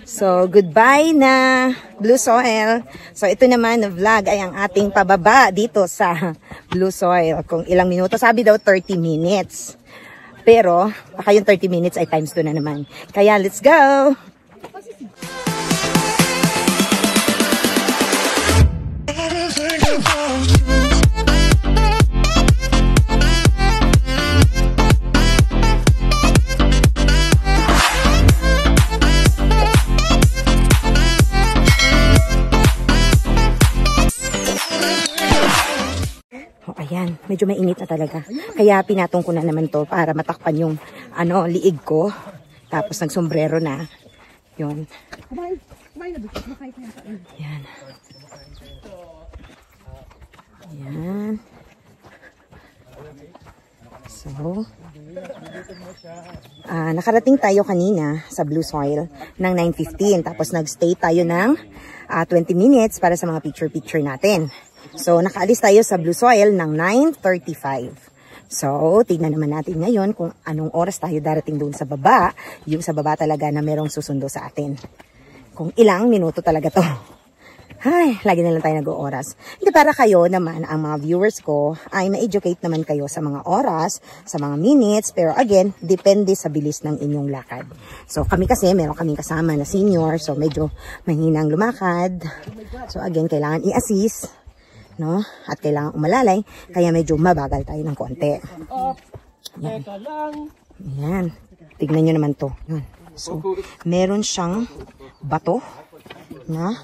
So, goodbye na, Blue Soil. So, ito naman na vlog ay ang ating pababa dito sa Blue Soil. Kung ilang minuto, sabi daw 30 minutes. Pero, baka yung 30 minutes ay times 2 na naman. Kaya, let's go! Ayan, medyo mainit na talaga. Kaya pinatong ko na naman to para matakpan yung liig ko. Tapos nagsombrero na. Yun. Ayan. Ayan. So, nakarating tayo kanina sa Blue Soil ng 9:15. Tapos nagstay tayo ng 20 minutes para sa mga picture-picture natin. So, nakaalis tayo sa Blue Soil ng 9:35. So, tignan naman natin ngayon kung anong oras tayo darating doon sa baba. Yung sa baba talaga na merong susundo sa atin. Kung ilang minuto talaga to. Ay, lagi na lang tayo nag-ooras. Hindi, para kayo naman, ang mga viewers ko, ay ma-educate naman kayo sa mga oras, sa mga minutes. Pero again, depende sa bilis ng inyong lakad. So, kami kasi, meron kaming kasama na senior. So, medyo mahinang lumakad. So, again, kailangan i-assist. No? At kailangan umalalay, kaya medyo mabagal tayo ng konti. Yan. Yan. Tignan nyo naman to. Yan. So, meron siyang bato na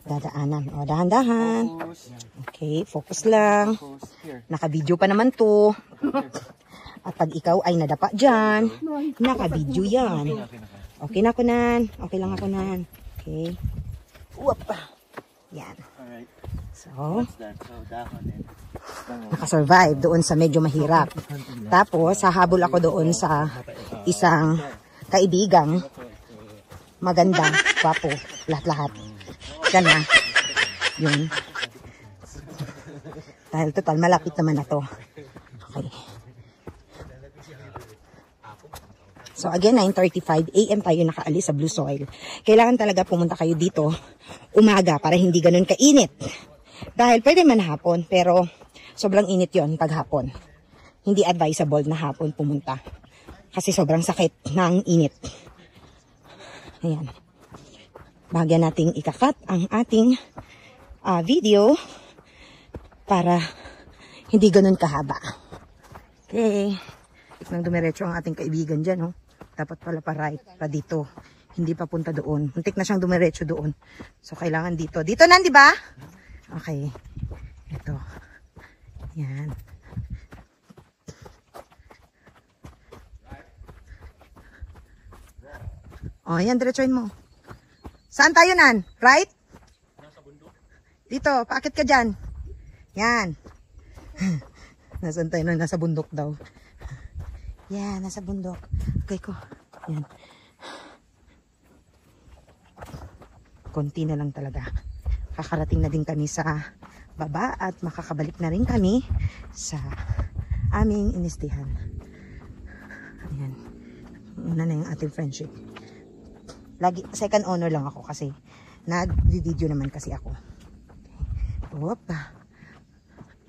dadaanan. O, dahan-dahan. Okay, focus lang. Naka-video pa naman to. At pag ikaw ay nadapa dyan, naka-video yan. Okay na ako nan. Okay lang ako nan. Okay. Uwap. Yan. So, nakasurvive doon sa medyo mahirap. Tapos, hahabol ako doon sa isang kaibigang maganda, gwapo, lahat-lahat. Yan na. Yun. Dahil total, malapit naman na to. Okay. So, again, 9:35 AM tayo nakaalis sa Blue Soil. Kailangan talaga pumunta kayo dito umaga para hindi ganun kainit. Dahil pwede man hapon, pero sobrang init yon pag hapon. Hindi advisable na hapon pumunta. Kasi sobrang sakit ng init. Ayan. Bagyan nating ikakat ang ating video para hindi ganun kahaba. Okay. Nang dumiretso ang ating kaibigan dyan, oh. Dapat pala pa right, pa dito. Hindi pa punta doon. Muntik na siyang dumiretso doon. So, kailangan dito. Dito na, di ba? Okay. Ito. Yan. O, yan. Diretsoin mo. Saan tayo nan? Right? Dito. Paakit ka dyan. Yan. Nasaan tayo na? Nasa bundok daw. Yan. Nasa bundok. Okay ko. Yan. Konti na lang talaga. Kakarating na din kami sa baba at makakabalik na rin kami sa aming inistihan. Ayan. Una na yung ating friendship. Lagi, second honor lang ako kasi nag-video naman kasi ako. Okay. Whoop.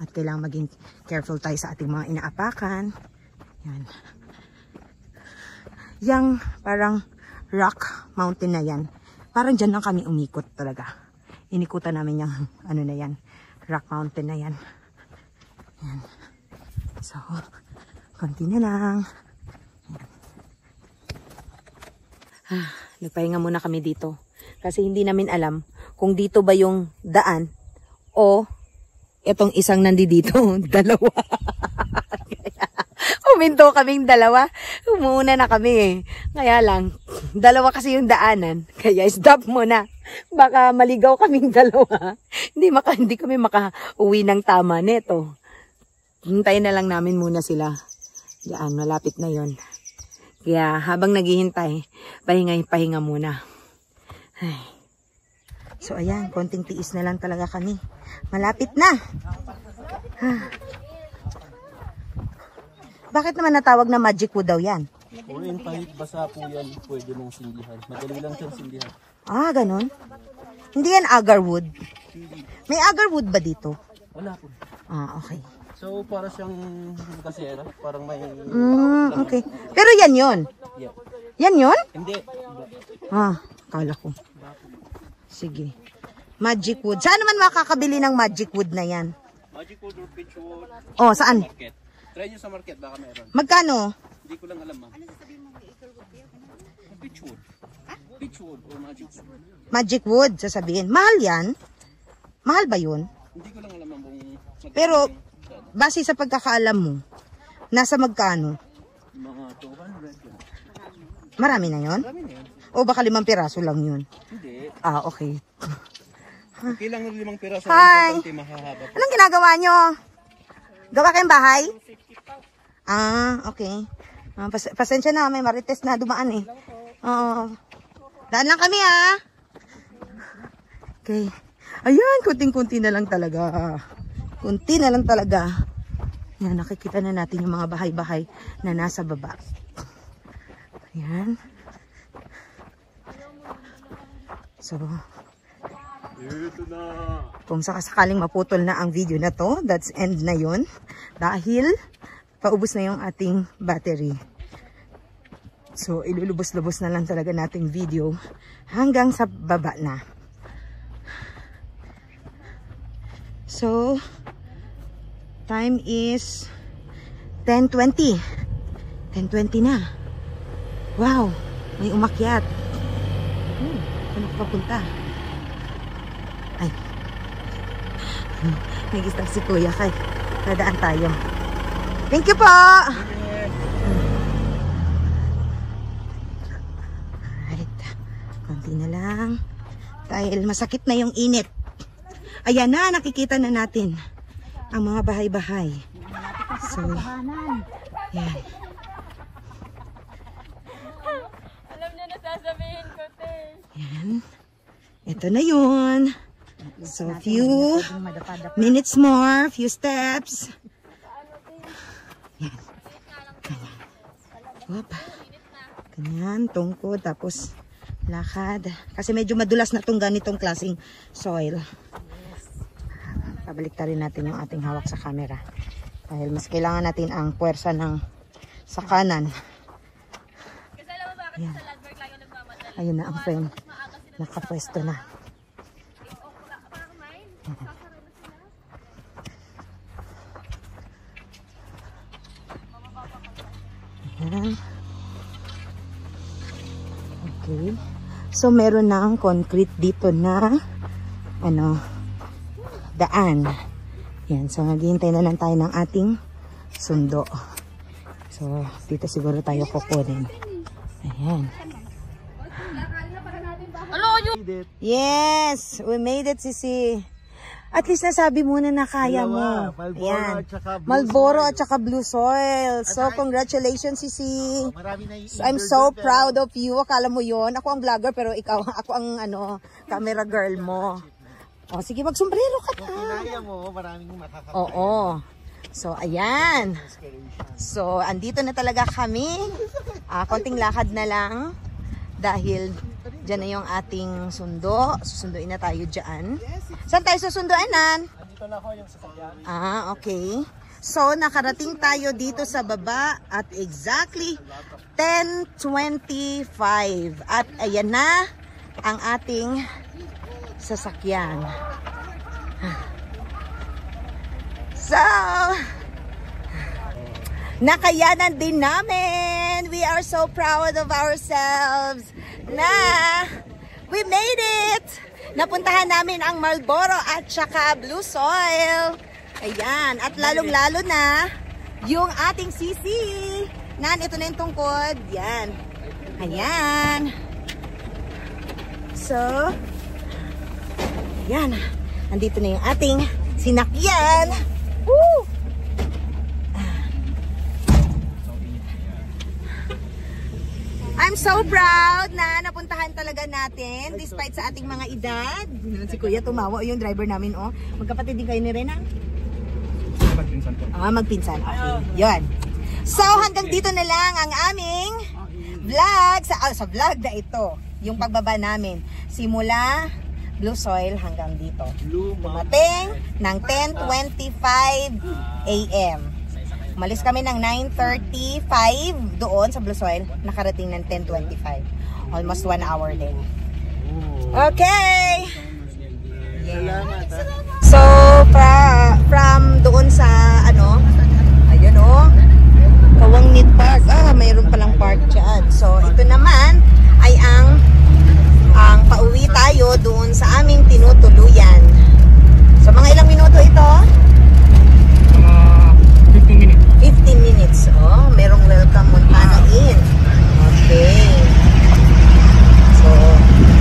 At kailangan maging careful tayo sa ating mga inaapakan. Yan. Yang parang rock mountain na yan. Parang dyan lang kami umikot talaga. Inikutan namin yung ano na yan. Rock mountain na yan. Yan. So, konti na lang. Nagpahinga muna kami dito. Kasi hindi namin alam kung dito ba yung daan o itong isang nandito. Dalawa. Huminto kaming dalawa. Umuna na kami eh. Kaya lang, dalawa kasi yung daanan. Kaya stop muna. Baka maligaw kaming dalawa. Hindi kami maka-uwi ng tama neto. Hintayin na lang namin muna sila. Diyan, malapit na yon. Kaya habang naghihintay, pahinga muna. Ay. So ayan, konting tiis na lang talaga kami. Malapit na. Bakit naman natawag na magic wood daw yan? O yun, kahit basa po yan, pwede mong sindihan. Madali lang siyang sindihan. Ah, ganun? Hindi yan agarwood. May agarwood ba dito? Wala po. Ah, okay. So, para siyang kasera. Parang may... Okay. Pero yan yon. Yeah. Yan yon? Hindi. Ah, kala ko. Sige. Magic wood. Saan naman makakabili ng magic wood na yan? Magic wood or pitch wood. Oh, saan? Market. Try nyo sa market, baka meron. Magkano? Hindi ko lang alam, ma'am. Ano sasabihin mo may acre wood kayo? Pitch wood. Pitch wood or magic wood. Magic wood, sasabihin. Mahal yan? Mahal ba yun? Hindi ko lang alam, ma'am. Pero, base sa pagkakaalam mo, nasa magkano? Mga 200 yun. Marami na yun? Marami na yun. O baka 5 piraso lang yun? Hindi. Ah, okay. Okay lang 5 piraso. Hi! Mahahaba po. Anong ginagawa nyo? Gawa kayong bahay? Ah, okay. Pasensya na, may marites na dumaan eh. Oo. Daan lang kami ah. Okay. Ayan, kunting-kunti na lang talaga. Kunti na lang talaga. Yan, nakikita na natin yung mga bahay-bahay na nasa baba. Ayan. So, kung sakasakaling maputol na ang video na to, that's end na yun. Dahil, paubos na yung ating battery. So, ilulubos-lubos na lang talaga nating video hanggang sa baba na. So, time is 10:20. 10:20 na. Wow, may umakyat. Ano papunta? Ay. Nag-stop si Kuya kay. Nadaan tayo. Thank you po! Alright. Konti na lang. Dahil masakit na yung init. Ayan na, nakikita na natin ang mga bahay-bahay. So, yan. Alam niya na sasabihin ko, te. Yan. Ito na yun. So, few minutes more, few steps. Yan. Ganyan. Wop. Ganyan, tungkod, tapos lakad. Kasi medyo madulas na itong ganitong klaseng soil. Pabalik rin natin yung ating hawak sa camera. Dahil mas kailangan natin ang puwersa ng sa kanan. Yan. Ayun na ang friend. Nakapwesto na. Ayan. Okay. So, meron na ang concrete dito na daan. Yan. So, naghihintay na lang tayo ng ating sundo. So, dito siguro tayo kukunin. Ayan. Yes! We made it, Sisi. At least nasabi muna na kaya mo. Ayan. Malboro at saka Blue Soil. So, congratulations, Sisi. I'm so proud of you. Akala mo yon. Ako ang vlogger, pero ikaw, ako ang camera girl mo. O, sige, magsombrero ka na. Kinaya mo, maraming makakapay. Oo. So, ayan. So, andito na talaga kami. Konting lakad na lang. Dahil dyan na yung ating sundo. Susunduin na tayo dyan. Saan tayo susunduin, Nan? Andito na ako yung sasakyan. Okay. So, nakarating tayo dito sa baba at exactly 10:25. At ayan na ang ating sasakyan. So, nakayanan din namin. We are so proud of ourselves na we made it. Napuntahan namin ang Marlboro at saka Blue Soil. Ayan. At lalong-lalo na yung ating Sisi. Nan, ito na yung tungkod. Yan. Ayan. So, yan. Andito na yung ating sinakyan. Woo! I'm so proud na napuntahan talaga natin despite sa ating mga edad. Si Kuya tumawa, yung driver namin, oh. Magkapatid din kayo ni Rena? Magpinsan po. Magpinsan. Okay. Yun. So, hanggang dito na lang ang aming vlog, sa vlog na ito, yung pagbaba namin, simula Blue Soil hanggang dito. Dumating ng 10:25 AM. Umalis kami ng 9:35 doon sa Blue Soil, nakarating ng 10:25. Almost 1 hour din. Okay! So, from doon sa, ayun Kawang Need Park. Mayroon palang park dyan. So, ito naman ay ang pauwi tayo doon sa aming tinutuluyan. So, mga ilang minuto ito? 15 minutes. 15 minutes. Oh, merong welcome Montana Inn. Okay. So,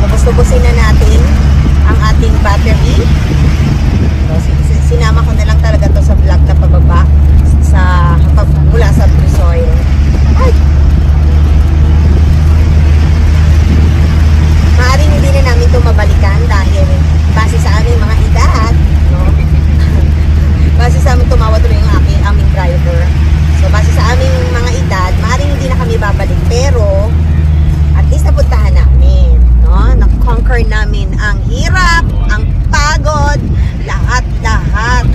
lubos-lubosin na natin ang ating battery. So, sinama ko na lang talaga to sa vlog na pababa mula sa Blue Soil. Ay! Maaaring hindi na namin ito mabalikan dahil base sa aming mga edad, base sa aming tumawa tuloy yung aming driver. So, base sa aming mga edad, maaaring hindi na kami babalik, pero at least napuntahan namin, na-conquer namin ang hirap, ang pagod, lahat-lahat.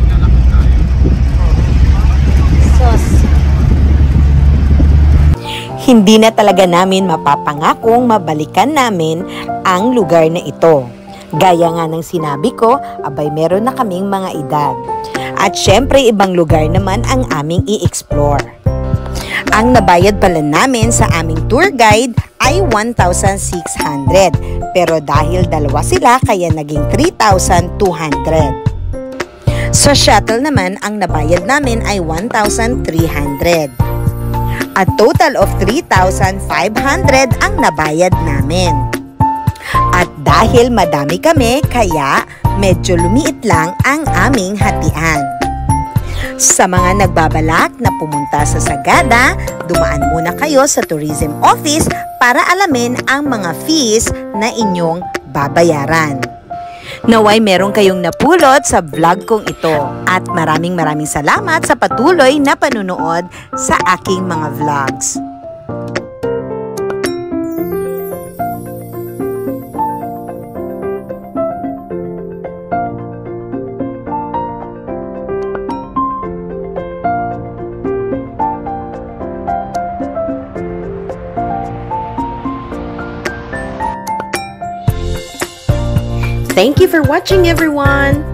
Hindi na talaga namin mapapangakong mabalikan namin ang lugar na ito. Gaya nga ng sinabi ko, abay meron na kaming mga edad. At syempre ibang lugar naman ang aming i-explore. Ang nabayad pala namin sa aming tour guide ay 1,600. Pero dahil dalawa sila kaya naging 3,200. Sa shuttle naman ang nabayad namin ay 1,300. A total of 3,500 ang nabayad namin. At dahil madami kami, kaya medyo lumiit lang ang aming hatian. Sa mga nagbabalak na pumunta sa Sagada, dumaan muna kayo sa tourism office para alamin ang mga fees na inyong babayaran. Naway meron kayong napulot sa vlog kong ito at maraming salamat sa patuloy na panunood sa aking mga vlogs. Thank you for watching, everyone!